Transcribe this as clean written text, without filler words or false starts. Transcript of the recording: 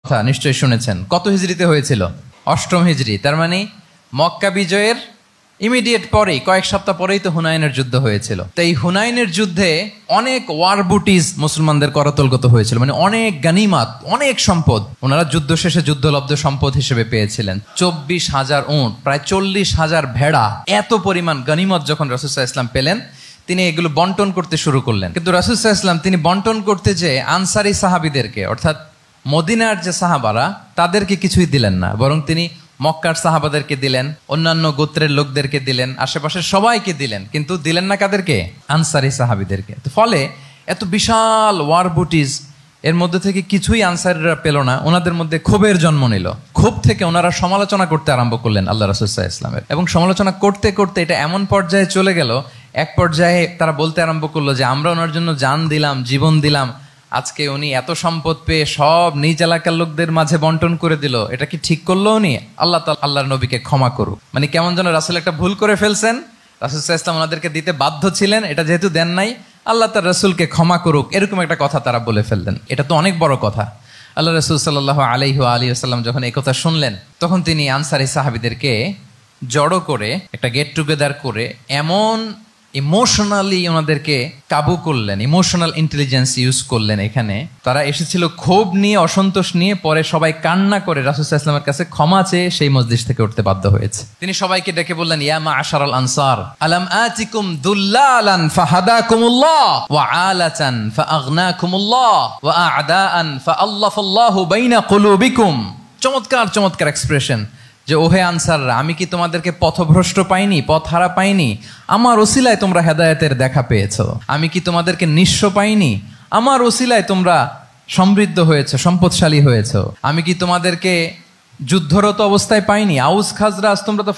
কথা নিশ্চয়ই শুনেছেন। কত হিজরিতে হয়েছিল? অষ্টম হিজরি। তার মানে মক্কা বিজয়ের ইমিডিয়েট পরেই, কয়েক সপ্তাহ পরেই তো হুনাইনের যুদ্ধ হয়েছিল। তো এই হুনাইনের যুদ্ধে অনেক ওয়ার বুটিজ মুসলমানদের করতলগত হয়েছিল, মানে অনেক গানিমাত, অনেক সম্পদ ওনারা যুদ্ধ শেষে যুদ্ধলব্ধ সম্পদ হিসেবে পেয়েছিলেন। 24,000 উট, প্রায় 40,000 ভেড়া, এত পরিমাণ গানিমত যখন রাসূল সাল্লাল্লাহু আলাইহি ওয়াসাল্লাম পেলেন, তিনি এগুলো বন্টন করতে শুরু করলেন। কিন্তু রাসূল সাল্লাল্লাহু আলাইহি ওয়াসাল্লাম তিনি বন্টন করতে যেয়ে আনসারী সাহাবীদেরকে, অর্থাৎ মদিনার যে সাহাবারা, তাদেরকে কিছুই দিলেন না, বরং তিনি মক্কার সাহাবাদেরকে দিলেন, অন্যান্য গোত্রের লোকদেরকে দিলেন, আশেপাশের সবাইকে দিলেন, কিন্তু দিলেন না কাদেরকে? আনসারী সাহাবীদেরকে। তো ফলে এত বিশাল ওয়ার বুটিজ, এর মধ্যে থেকে কিছুই আনসারীরা পেল না। ওনাদের মধ্যে ক্ষোভের জন্ম নিল। ক্ষোভ থেকে ওনারা সমালোচনা করতে আরম্ভ করলেন আল্লাহ রাসূল সাল্লাল্লাহু আলাইহি ওয়াসাল্লামের, এবং সমালোচনা করতে করতে এটা এমন পর্যায়ে চলে গেল, এক পর্যায়ে তারা বলতে আরম্ভ করলো যে আমরা ওনার জন্য জান দিলাম, জীবন দিলাম, আজকে উনি এত সম্পদ পেয়ে সব নিজ এলাকার লোকদের মাঝে বন্টন করে দিল, এটা কি ঠিক করলো উনি? আল্লাহর নবীকে ক্ষমা করুক। মানে কেমন যেন রাসূল একটা ভুল করে ফেলছেন, রাসূল সাল্লাল্লাহু আলাইহি ওয়াসাল্লাম ওনাদেরকে দিতে বাধ্য ছিলেন, এটা যেহেতু দেন নাই, আল্লাহ তার রাসূলকে ক্ষমা করুক, এরকম একটা কথা তারা বলে ফেললেন। এটা তো অনেক বড় কথা। আল্লাহ রাসূল সাল্লাল্লাহু আলাইহি ওয়াসাল্লাম যখন এই কথা শুনলেন, তখন তিনি আনসারী সাহাবীদেরকে জড়ো করে একটা গেট টুগেদার করে এমন ইমোশনালি ওনাদেরকে কাবু করলেন, ইমোশনাল ইন্টেলিজেন্স ইউজ করলেন। এখানে তারা এসেছিল ক্ষোভ নিয়ে, অসন্তোষ নিয়ে, পরে সবাই কান্না করে রাসূল সাল্লাল্লাহু আলাইহি ওয়াসাল্লামের কাছে ক্ষমা চেয়ে সেই মজলিস থেকে উঠতে বাধ্য হয়েছে। তিনি সবাইকে ডেকে বললেন, ইয়া মা'আশারাল আনসার আলাম আতিকুম দুল্লালান ফাহাদাকুমুল্লাহ ওয়া আলাতান ফাআগনাকুমুল্লাহ ওয়া আ'দাআন ফাআল্লাফাল্লাহু বাইনা কুলুবিকুম। চমৎকার চমৎকার এক্সপ্রেশন, যে ওহে আনসাররা, আমি কি তোমাদেরকে পথভ্রষ্ট পাইনি, পথহারা পাইনি? আমার ওসিলায় তোমরা হেদায়েতের দেখা পেয়েছো। আমি কি তোমাদেরকে নিঃস্ব পাইনি? আমার ওসিলায় তোমরা সমৃদ্ধ হয়েছে, সম্পদশালী হয়েছো। আমি কি তোমাদেরকে যুদ্ধরত অবস্থায় পাইনি? আউস খাজরাজ তোমরা তো